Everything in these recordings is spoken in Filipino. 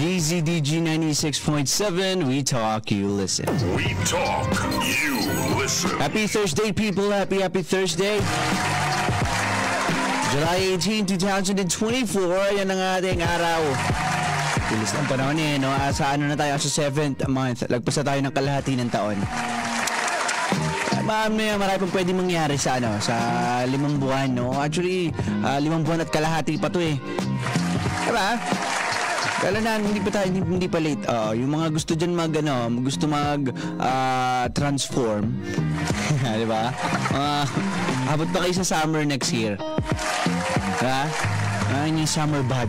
DZDG 96.7, we talk, you listen. We talk, you listen. Happy Thursday, people. Happy Thursday. July 18, 2024. Yan ang ating araw. Bilis ng panahon eh, no? Sa ano na tayo? Sa 7th month. Lagpas na tayo ng kalahati ng taon. Marami pang pwede mangyari sa ano, sa 5 buwan, no? Actually, 5 buwan at kalahati pa to eh. Diba? Kala na, hindi pa late. Yung mga gusto dyan transform. Diba? Abot pa kayo sa summer next year. Diba? Yung summer bod.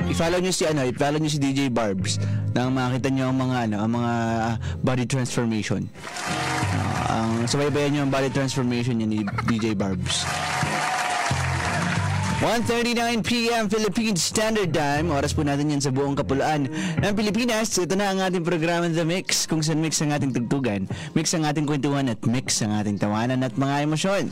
I-follow nyo si DJ Barbs nang makita nyo ang mga body transformation. Sabay-bayan nyo ang body transformation niya ni DJ Barbs. 1:39 p.m. Philippine Standard Time. Oras po natin yan sa buong kapuluan ng Pilipinas. Ito na ang ating programa The Mix, kung saan mix ang ating tugtugan, mix ang ating kwentuhan at mix ang ating tawanan at mga emosyon.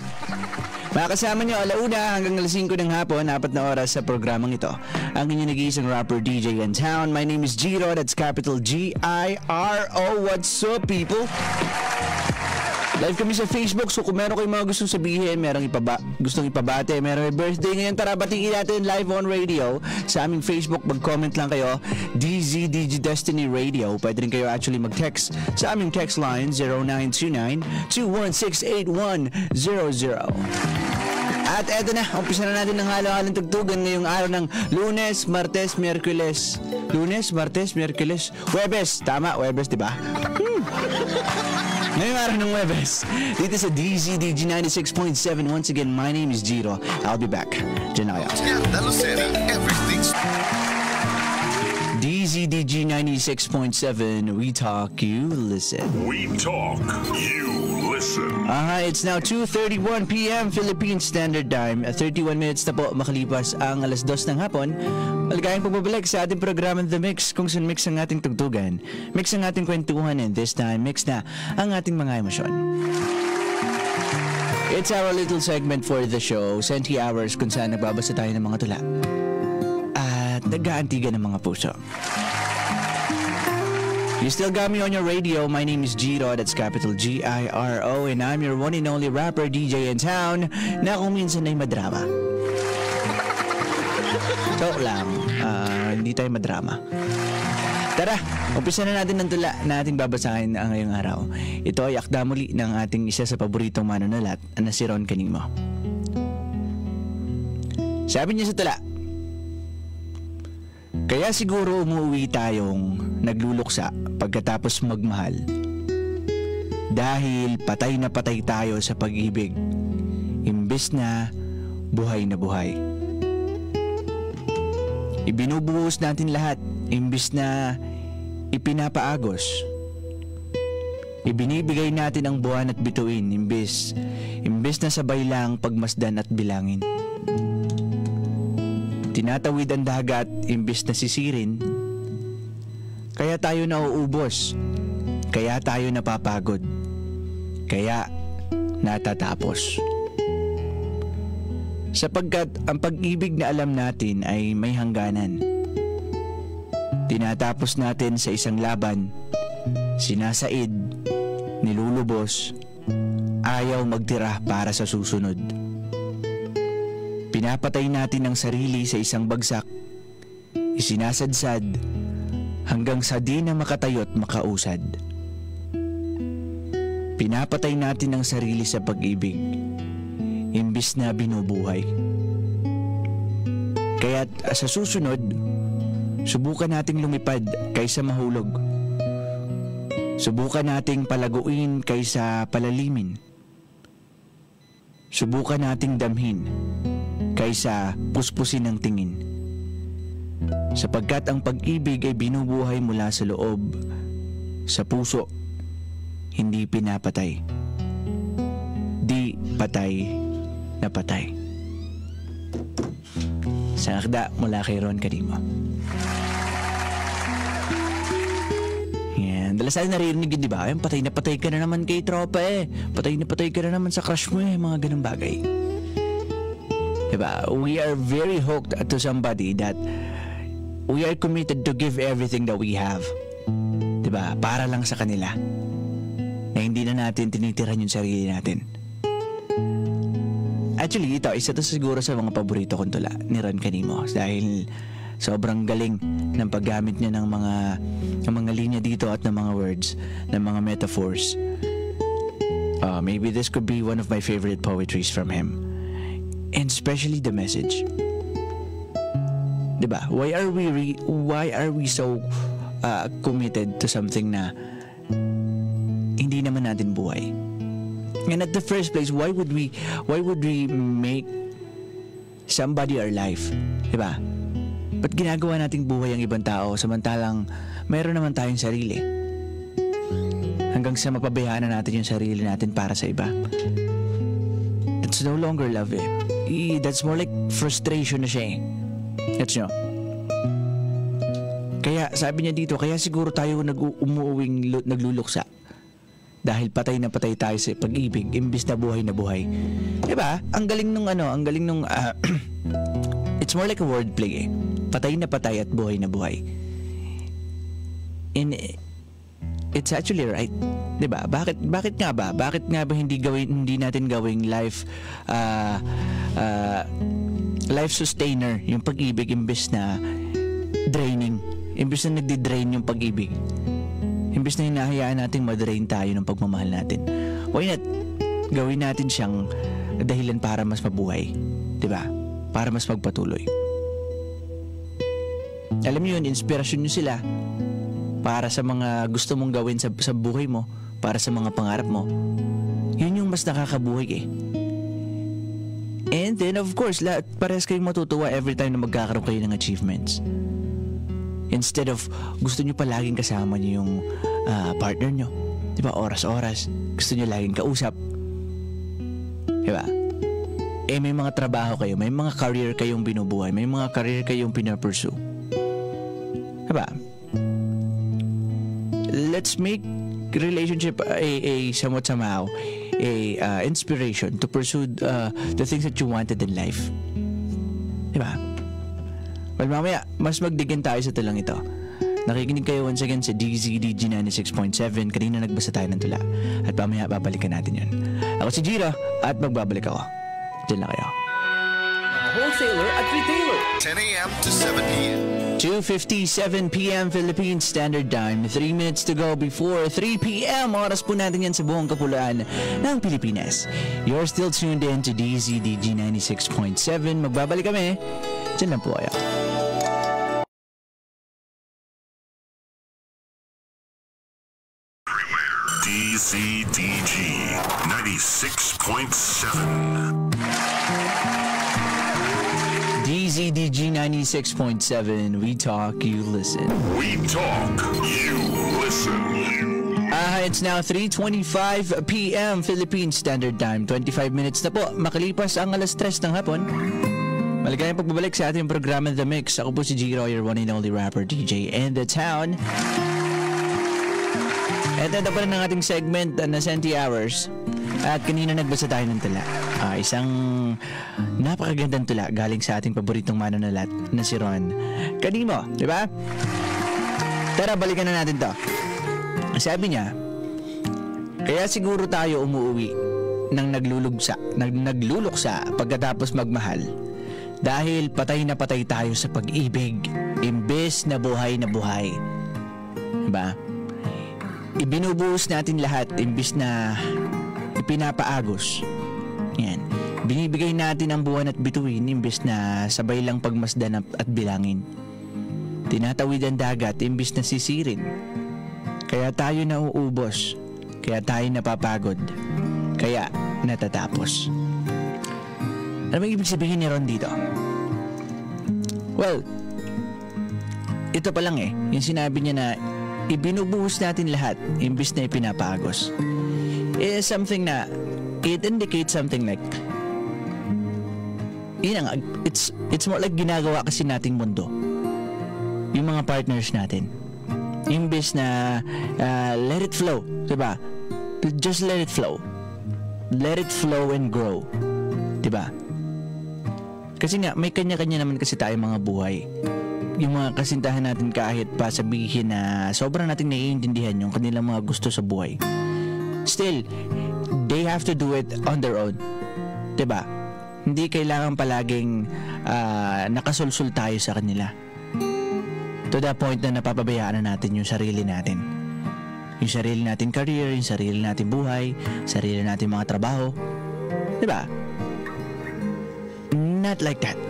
Makakasama nyo alauna hanggang alas 5 ng hapon, 4 na oras sa programang ito. Ang inyong nag-iisang rapper, DJ in town. My name is Giro, that's capital G-I-R-O. What's up, people? Live kami sa Facebook, so kung meron kayong mga gustong sabihin, merong gustong ipabate, merong may birthday ngayon, tara batiin natin live on radio. Sa aming Facebook, mag-comment lang kayo, DZDG Destiny Radio. Pwede rin kayo actually mag-text sa aming text line, 0929-216-8100. At eto na, umpisa na natin ng halo-halong tugtugan ngayong araw ng Lunes, Martes, Miyerkules. Lunes, Martes, Miyerkules, Huwebes. Tama, Huwebes, diba? Ngayong araw ng Huwebes, dito sa DZDG 96.7. Once again, my name is Giro. I'll be back. Diyan na kayo. DZDG 96.7, we talk, you listen. We talk, you listen. It's now 2:31 p.m. Philippine Standard Time. 31 minutes na po makalipas ang alas 2 ng hapon. Maligayang pagbabalik sa ating programa The Mix, kung saan mix ang ating tugtugan, mix ang ating kwentuhan, and this time mix na ang ating mga emosyon. It's our little segment for the show, Senti Hours, kung saan nagbabasa tayo ng mga tula at nag-aantigan ng mga puso. You still got me on your radio. My name is Giro, that's capital G-I-R-O, and I'm your one and only rapper, DJ in town, na kung minsan ay madrama. So lang, hindi tayo madrama. Tara, umpisa na natin ng tula na ating babasahin ngayong araw. Ito ay akda muli ng ating isa sa paboritong manunulat na si Ron Canimo. Sabi niya sa tula, kaya siguro umuwi tayong nagluluksa pagkatapos magmahal. Dahil patay na patay tayo sa pag-ibig, imbes na buhay na buhay. Ibinubuhos natin lahat, imbis na ipinapaagos. Ibinibigay natin ang buwan at bituin, imbis na sabay lang pagmasdan at bilangin. Tinatawid ang dagat, imbis na sisirin. Kaya tayo nauubos, kaya tayo napapagod, kaya natatapos. Sapagkat ang pag-ibig na alam natin ay may hangganan. Tinatapos natin sa isang laban, sinasaid, nilulubos, ayaw magtira para sa susunod. Pinapatay natin ang sarili sa isang bagsak, isinasadsad, hanggang sa di na makatayo't makausad. Pinapatay natin ang sarili sa pag-ibig, imbis na binubuhay. Kaya't sa susunod, subukan nating lumipad kaysa mahulog. Subukan nating palaguin kaysa palalimin. Subukan nating damhin kaysa puspusin ng tingin. Sapagkat ang pag-ibig ay binubuhay mula sa loob, sa puso, hindi pinapatay. Di patay na patay. Sa akda mula kay Ron Canimo. Yan. Dalasan naririnig yun, di ba? Ay, patay na patay ka na naman kay tropa eh. Patay na patay ka na naman sa crush mo eh. Mga ganun bagay. Diba? We are very hooked to somebody that we are committed to give everything that we have. Diba? Para lang sa kanila. Na hindi na natin tinitiran yung sarili natin. Actually, ito, isa to siguro sa mga paborito kong tula ni Ron Canimo. Dahil sobrang galing ng paggamit niya ng mga linya dito at ng mga words, ng mga metaphors. Maybe this could be one of my favorite poetries from him. And especially the message. Diba? Why are we so committed to something na hindi naman natin buhay? And at the first place, why would we make somebody our life? Diba? Ba't ginagawa nating buhay ang ibang tao samantalang mayroon naman tayong sarili? Hanggang sa mapabayaan na natin yung sarili natin para sa iba. It's no longer love eh. That's more like frustration na siya eh. That's nyo. Kaya sabi niya dito, kaya siguro tayo umuuwing nagluluksa. Dahil patay na patay tayo sa pag-ibig, imbis na buhay na buhay. Diba? Ang galing nung it's more like a wordplay eh. Patay na patay at buhay na buhay. And it's actually right. Diba? Bakit nga ba? Bakit nga ba hindi natin gawing life sustainer yung pag-ibig imbes na draining, imbes na nagdi-drain yung pag-ibig, imbes na hinahayaan nating madrain tayo ng pagmamahal natin. Why not gawin natin siyang dahilan para mas mabuhay, diba? Para mas magpatuloy. Alam niyo yun, inspirasyon nyo sila para sa mga gusto mong gawin sa buhay mo, para sa mga pangarap mo. Yun yung mas nakakabuhay eh. And then of course, parehas kayong matutuwa every time na magkakaroon kayo ng achievements. Instead of gusto nyo palaging kasama nyo yung partner nyo. Diba? Oras-oras. Gusto nyo laging kausap. Diba? Eh may mga trabaho kayo, may mga career kayong binubuhay, may mga career kayong pinapursue. Diba? Let's make relationship a somewhat somehow a inspiration to pursue the things that you wanted in life. Diba? Well, mamaya, mas magdigin tayo sa tulang ito. Nakikinig kayo once again sa DZDG 96.7. Kanina nagbasa tayo ng tula. At mamaya, babalikan natin yun. Ako si Jiro, at magbabalik ako. Diyan lang kayo. Wholesaler at retailer. 10 a.m. to 7 p.m. 2:57 p.m. Philippine Standard Time. 3 minutes to go before 3 p.m. Oras po natin yan sa buong kapuluan ng Pilipinas. You're still tuned in to DZDG 96.7. Magbabalik kami. Diyan lang po kayo. DZDG 96.7. DZDG 96.7. We talk, you listen. We talk, you listen. It's now 3:25 p.m. Philippine Standard Time. 25 minutes na po. Makalipas ang alas 3 ng hapon. Maligayang pagbabalik sa ating programa The Mix. Ako po si Jiro, your one and only rapper, DJ in the town. At ito pa rin ang ating segment na Senti Hours. At kanina nagbasa tayo ng tula. Isang napakagandang tula galing sa ating paboritong manunulat na si Ron Canimo. Diba? Tara, balikan na natin to. Sabi niya, kaya siguro tayo umuwi ng nagluluksa pagkatapos magmahal. Dahil patay na patay tayo sa pag-ibig, imbes na buhay na buhay. Diba? Ibinubuhos natin lahat imbis na ipinapaagos. Yan. Binibigay natin ang buwan at bituin imbis na sabay lang pagmasdan at bilangin. Tinatawid ang dagat imbis na sisirin. Kaya tayo nauubos. Kaya tayo napapagod. Kaya natatapos. Ano bang ibig sabihin ni Ron dito? Well, ito pa lang yung sinabi niya na ibinubuhos natin lahat imbis na ipinapagos. Is something na it indicates something like it's more like ginagawa kasi nating mundo yung mga partners natin imbis na let it flow, diba? Just let it flow and grow, diba? Kasi nga, may kanya-kanya naman kasi tayo mga buhay. Yung mga kasintahan natin kahit pa sabihin na sobrang natin naiintindihan yung kanilang mga gusto sa buhay. Still, they have to do it on their own. Diba? Hindi kailangan palaging nakasulsul tayo sa kanila. To the point na napapabayaan na natin yung sarili natin. Yung sarili natin career, yung sarili natin buhay, sarili natin mga trabaho. Diba? Not like that.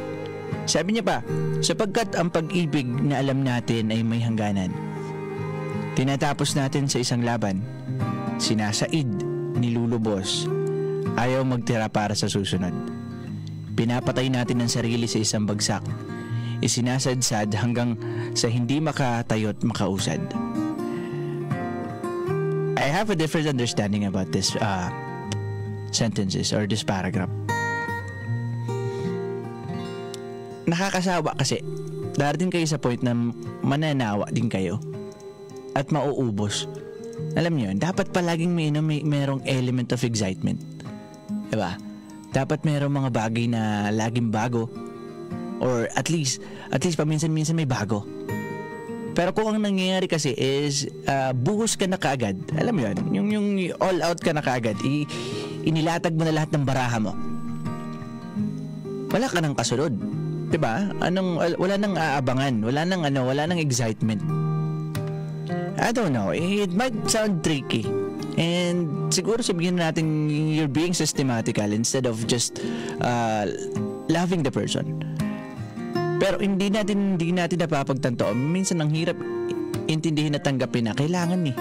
Sabi niya pa, sapagkat ang pag-ibig na alam natin ay may hangganan. Tinatapos natin sa isang laban, sinasaid, nilulubos, ayaw magtira para sa susunod. Pinapatay natin ang sarili sa isang bagsak, isinasadsad hanggang sa hindi makatayo't makausad. I have a different understanding about this sentences or this paragraph. Nakakasawa kasi darating kayo sa point na mananawa din kayo at mauubos. Alam niyo, dapat palaging merong element of excitement. Diba? Dapat merong mga bagay na laging bago or at least paminsan-minsan may bago. Pero kung ang nangyayari kasi is buhos ka na kaagad, alam mo yun, yung all out ka na kaagad, inilatag mo na lahat ng baraha mo. Wala ka nang kasunod. Diba? Wala nang aabangan, wala nang excitement. I don't know, it might sound tricky. And siguro sabihin natin you're being systematical instead of just loving the person. Pero hindi natin napapagtanto. Minsan ang hirap intindihin at tanggapin na kailangan eh.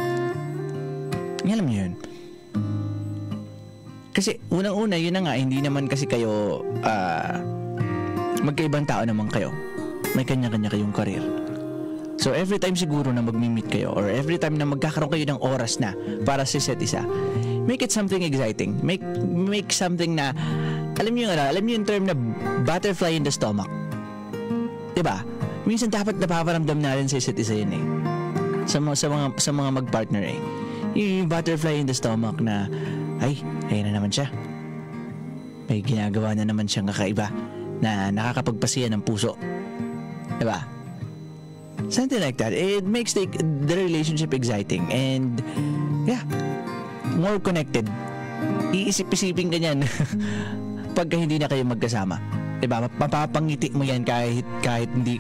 Alam niyo yun. Kasi unang-una, yun na nga, hindi naman kasi kayo magkaibang tao naman kayo. May kanya-kanya kayong career. So every time siguro na magmi-meet kayo or every time na magkakaroon kayo ng oras na para sa isa't isa, make it something exciting. Make something na alam niyo yung term na butterfly in the stomach. 'Di ba? Minsan dapat napaparamdam natin sa isa't isa yun eh. Sa mga mag-partner eh. Yung butterfly in the stomach na ayun na naman siya. May ginagawa na naman siyang kakaiba na nakakapagpasiya ng puso. Diba? Something like that. It makes the relationship exciting and more connected. Iisip-isipin ka niyan pagka hindi na kayo magkasama. Diba? Mapapangiti mo yan kahit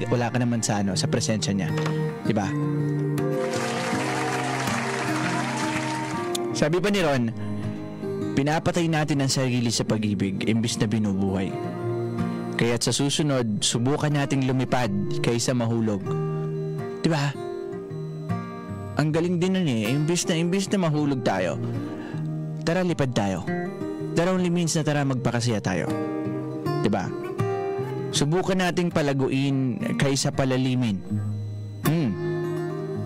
wala ka naman sa presensya niya. Diba? Sabi pa ni Ron, pinapatay natin ang sarili sa pag-ibig imbis na binubuhay. Kaya't sa susunod, subukan nating lumipad kaysa mahulog. Diba? Ang galing din nun eh. Imbis na mahulog tayo, tara lipad tayo. That only means na tara magpakasaya tayo. Diba? Subukan nating palaguin kaysa palalimin.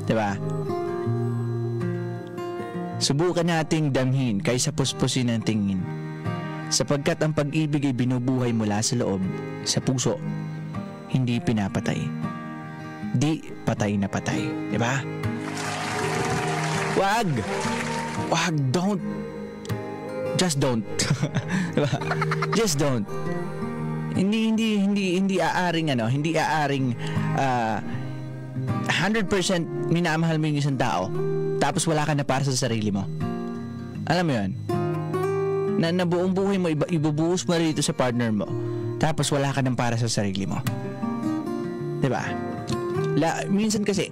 Diba? Subukan nating damhin kaysa puspusin ang tingin. Sapagkat ang pag-ibig ay binubuhay mula sa loob, sa puso, hindi pinapatay. Di patay na patay. Diba? Wag, don't. Just don't. Diba? Just don't. Hindi aaring 100% minamahal mo yung isang tao, tapos wala ka na para sa sarili mo. Alam mo yun? Na buong buhay mo ibubuhos mo rito sa partner mo, tapos wala ka nang para sa sarili mo. Diba? Minsan kasi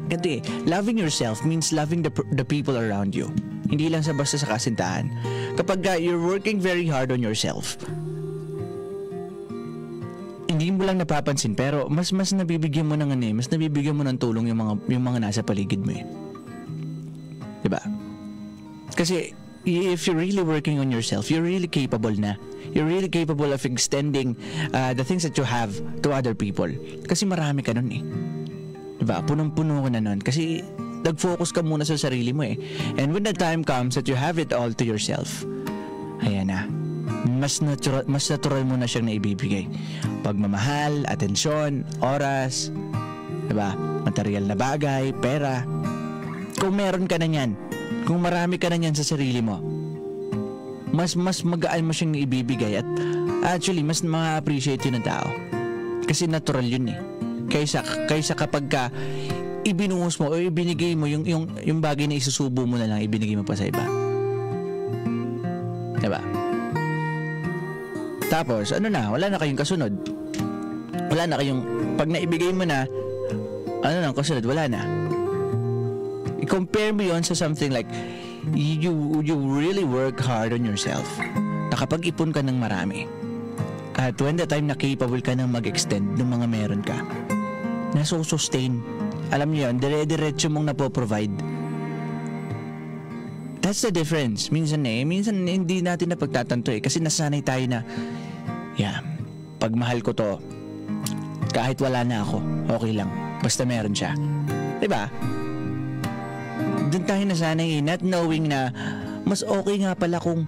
loving yourself means loving the people around you. Hindi lang basta sa kasintahan. Kapag you're working very hard on yourself, hindi mo lang napapansin, pero mas nabibigyan mo ng tulong yung mga nasa paligid mo eh. Diba? Kasi if you're really working on yourself, you're really capable na. You're really capable of extending the things that you have to other people. Kasi marami ka nun eh. Diba? Punong-puno ka na nun. Kasi nag-focus ka muna sa sarili mo eh. And when the time comes that you have it all to yourself, ayan na. Mas natural mo na siyang naibibigay. Pagmamahal, atensyon, oras, diba? Material na bagay, pera. Kung meron ka na yan, kung marami ka na yan sa sarili mo, mas magaan mo siyang ibibigay at actually mas ma-appreciate yun ng tao. Kasi natural yun eh. Kaysa kapag ka ibinuhos mo o ibinigay mo yung bagay na isusubo mo na lang, ibinigay mo pa sa iba. Diba? Tapos, ano na, wala na kayong kasunod. Wala na kayong, pag naibigay mo na, ano na, kasunod, wala na. I-compare mo yun sa something like, you really work hard on yourself. Nakapag-ipon ka ng marami. At when the time na capable ka nang mag-extend ng mga meron ka, nasusustain. Alam niyo yun, dire-diretso mong napoprovide. That's the difference. Minsan hindi natin napagtatanto eh. Kasi nasanay tayo na, pag mahal ko to, kahit wala na ako, okay lang. Basta meron siya. Diba? Doon tayo nasanay eh, not knowing na mas okay nga pala kung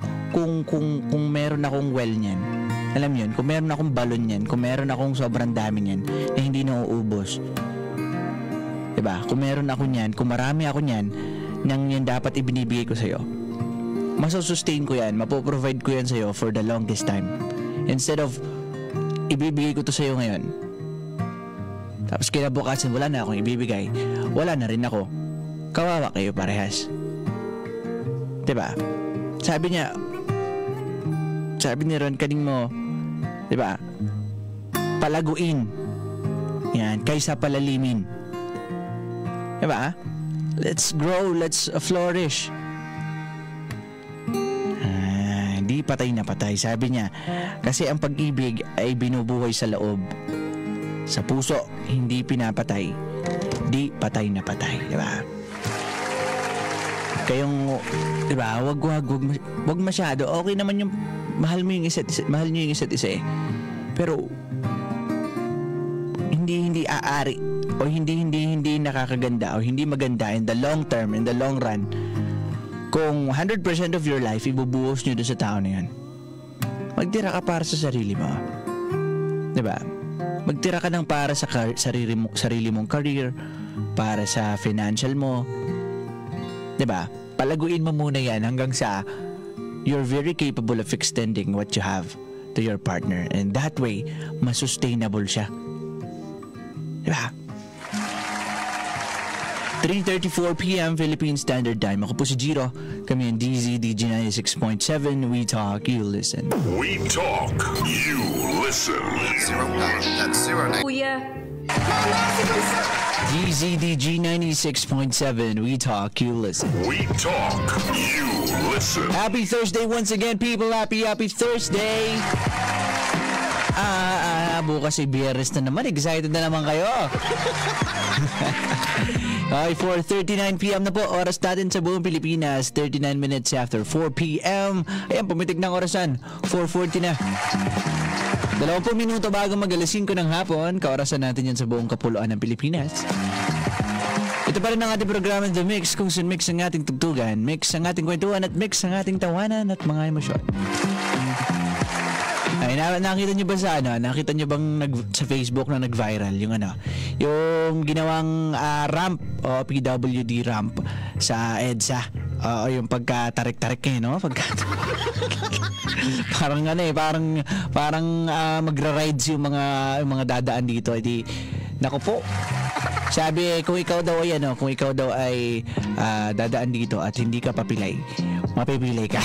meron akong well niyan. Alam yun, kung meron akong balon niyan, kung meron akong sobrang dami niyan na hindi nauubos. Diba? Kung meron ako niyan, kung marami ako niyan, nang yan dapat ibinibigay ko sa'yo. Masusustain ko yan, mapoprovide ko yan sa'yo for the longest time. Instead of ibibigay ko to sa'yo ngayon. Tapos kinabukasan, wala na akong ibibigay. Wala na rin ako. Kawawa kayo parehas. Diba? Sabi ni Ron kaning mo, diba? Palaguin. Yan, kaysa palalimin. Diba? Let's grow, let's flourish. Hindi patay na patay. Sabi niya, kasi ang pag-ibig ay binubuhay sa loob. Sa puso, hindi pinapatay. Di patay na patay. Diba? Kayong, diba, wag masyado. Okay naman yung mahal niyo yung isa't isa eh. Pero hindi aari o hindi nakakaganda o hindi maganda in the long term, in the long run kung 100% of your life ibubuhos niyo doon sa tao na yun. Magtira ka para sa sarili mo. Diba? Magtira ka ng para sa sarili mong career, para sa financial mo. Diba? Palaguin mo muna yan hanggang sa you're very capable of extending what you have to your partner. And that way, masustainable siya. Diba? 3:34 p.m. Philippine Standard Time. Ako po si Jiro. Kami ang DZDG 96.7. We talk, you listen. We talk, you listen. 09. Kuya. DZDG 96.7. We talk, you listen. We talk, you listen. Happy Thursday once again, people. Happy Thursday. Bukas ay Biyernes na naman. Excited na naman kayo. Okay, 4:39 p.m. na po. Oras natin sa buong Pilipinas. 39 minutes after 4 p.m. Ayan, pumitik ng orasan. 4:40 na. 20 minuto bago mag-alas 5 ng hapon. Kaorasan natin yan sa buong kapuluan ng Pilipinas. Ito pa rin ang ating programa The Mix, kung saan mix ang ating tugtugan, mix ang ating kwentuhan, at mix ang ating tawanan at mga emosyon. Ay, nakita nyo ba nakita nyo bang sa Facebook na nag-viral yung yung ginawang ramp o PWD ramp sa EDSA, o yung pagkatarik-tarik no? parang magra-rides yung mga dadaan dito. Edi nako po. Sabi, kung ikaw daw ay dadaan dito at hindi ka papilay, mapipilay ka.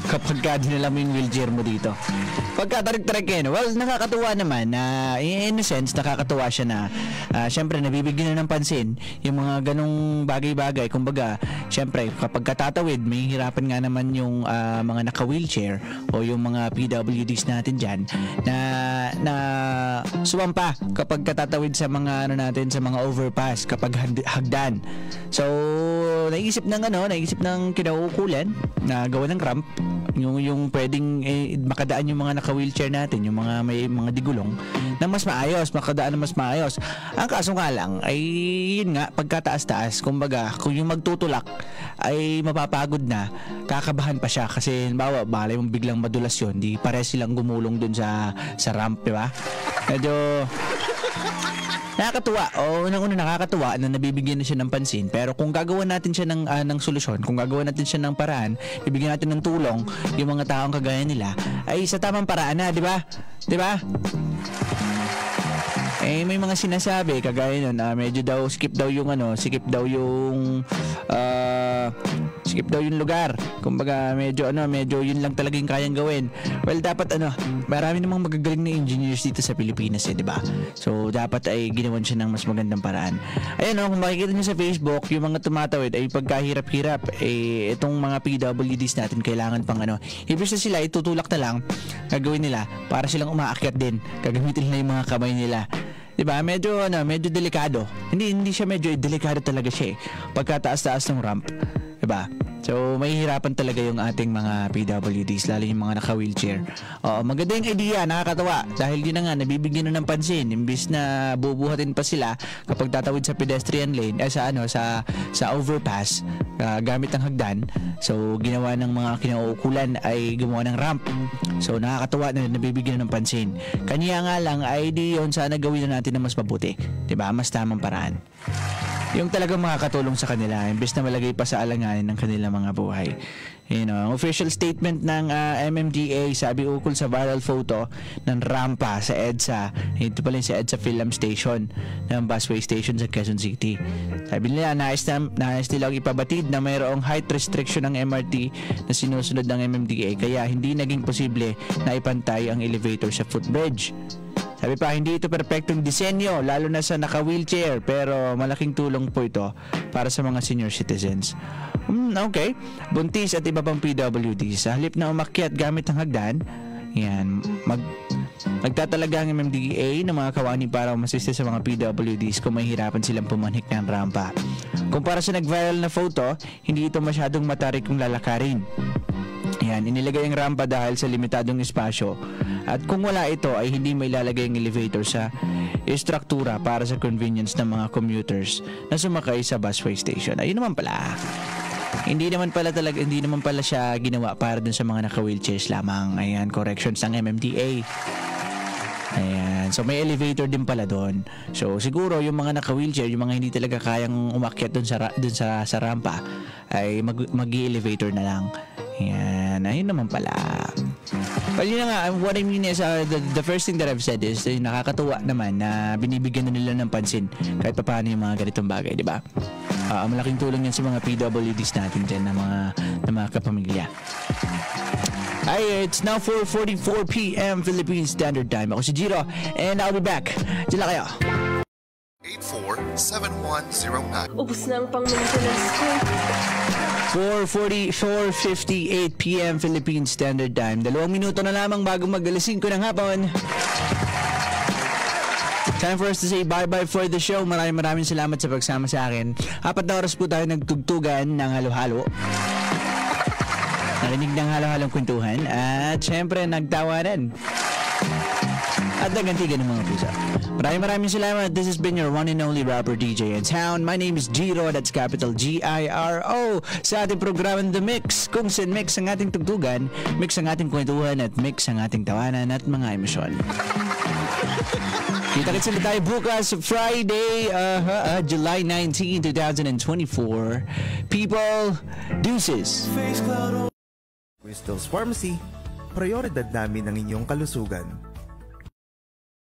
Kapag ka dinala mo yung wheelchair mo dito. Pagkatarik-tarik well, nakakatuwa naman na in a sense, nakakatuwa siya na syempre nabibigyan na ng pansin yung mga ganong bagay-bagay. Kumbaga, syempre kapag katatawid, may hirapan nga naman yung mga naka-wheelchair o yung mga PWDs natin dyan na sumampa kapag katatawid sa mga sa mga overpass kapag hagdan. So, naisip ng kinauukulan na gawa ng ramp yung pwedeng makadaan yung mga naka-wheelchair natin, yung mga may mga digulong na mas maayos, makadaan na mas maayos. Ang kaso nga lang ay yun nga, pagkataas-taas, kumbaga kung yung magtutulak ay mapapagod na, kakabahan pa siya kasi halimbawa, balay mong biglang madulas yun, di pare silang gumulong dun sa ramp, di ba? Medyo nakakatuwa. Unang-una nakakatuwa na nabibigyan na siya ng pansin. Pero kung gagawa natin siya ng solusyon, kung gagawa natin siya ng paraan, bibigyan natin ng tulong yung mga taong kagaya nila, ay sa tamang paraan na, di ba? Di ba? Eh may mga sinasabi kagaya nun, medyo daw skip daw yung lugar. Kumbaga medyo yun lang talaga yung kayang gawin. Well, dapat marami namang magagaling na engineers dito sa Pilipinas di ba? So dapat ay ginawan siya ng mas magandang paraan. Ayun kung makikita niyo sa Facebook, yung mga tumatawid ay pagkahirap-hirap itong mga PWDs natin kailangan pang ibig na sila itutulak na lang gagawin nila para silang umaakyat din. Gagamitin nila yung mga kamay nila. Diba? Medyo delikado. Hindi siya medyo delikado talaga siya pagkataas-taas ng ramp. Diba? So, mahihirapan talaga yung ating mga PWDs, lalo yung mga naka-wheelchair. Maganda yung idea, nakakatawa. Dahil yun na nga, nabibigyan na ng pansin. Imbis na bubuhatin pa sila kapag tatawid sa pedestrian lane, sa overpass, gamit ng hagdan. So, ginawa ng mga kinauukulan ay gumawa ng ramp. So, nakakatawa na nabibigyan na ng pansin. Kanya nga lang, ay di yun, sana gawin na natin na mas mabuti. Diba? Mas tamang paraan. Yung talagang makakatulong sa kanila imbes na malagay pa sa alanganin ng kanilang mga buhay. Ang official statement ng MMDA sabi ukol sa viral photo ng rampa sa EDSA. Ito pala yung sa EDSA Film Station ng busway station sa Quezon City. Sabi nila nais nilang ipabatid na mayroong height restriction ng MRT na sinusunod ng MMDA kaya hindi naging posible na ipantay ang elevator sa footbridge. Sabi pa, hindi ito perpektong disenyo, lalo na sa naka-wheelchair, pero malaking tulong po ito para sa mga senior citizens. Okay. Buntis at iba pang PWD. Sa halip na umakyat gamit ang hagdan, nagtatalaga ang MMDA ng mga kawani para umasiste sa mga PWDs kung mahihirapan silang pumanhik ng rampa. Kumpara sa nag-viral na photo, hindi ito masyadong matarik kung lalakarin. Inilagay ang rampa dahil sa limitadong espasyo. At kung wala ito ay hindi may ilalagay ang elevator sa estruktura para sa convenience ng mga commuters na sumakay sa busway station. Ayun naman pala. Hindi naman pala siya ginawa para dun sa mga naka-wheelchairs lamang. Ayan, corrections ng MMDA. Ayan. So may elevator din pala doon. So siguro yung mga naka-wheelchair, yung mga hindi talaga kayang umakyat dun sa rampa ay mag-i-elevator na lang. Ayan. Ayun naman pala. Well, yun na nga, what I mean is the first thing that I've said is nakakatuwa naman na binibigyan na nila ng pansin kahit pa paano yung mga ganitong bagay, di ba? Malaking tulong yan sa mga PWDs natin dyan na mga kapamilya. Hi, it's now 4:44 p.m. Philippine Standard Time. Ako si Jiro and I'll be back. Diyan lang kayo. 847109. Ubus na ang pang-maintenance ko. 4:58 p.m. Philippine Standard Time. 2 minuto na lamang bago mag-alas 5 ng hapon. Time for us to say bye-bye for the show. Maraming salamat sa pagsama sa akin. 4 na oras po tayo nagtugtugan ng halo-halo. Narinig ng halo-halong kwentuhan. At syempre, nagtawanan. At nagantigan ng mga pusa. Maraming salamat. This has been your one and only rapper, DJ in town. My name is Jiro, that's capital G-I-R-O. Sa ating programang The Mix, kung saan mix ang ating tugtugan, mix ang ating kwentuhan, at mix ang ating tawanan at mga emosyon. Kita-kits ulit tayo bukas, Friday, July 19, 2024. People, deuces. Crystal's Pharmacy, prioridad namin ang inyong kalusugan.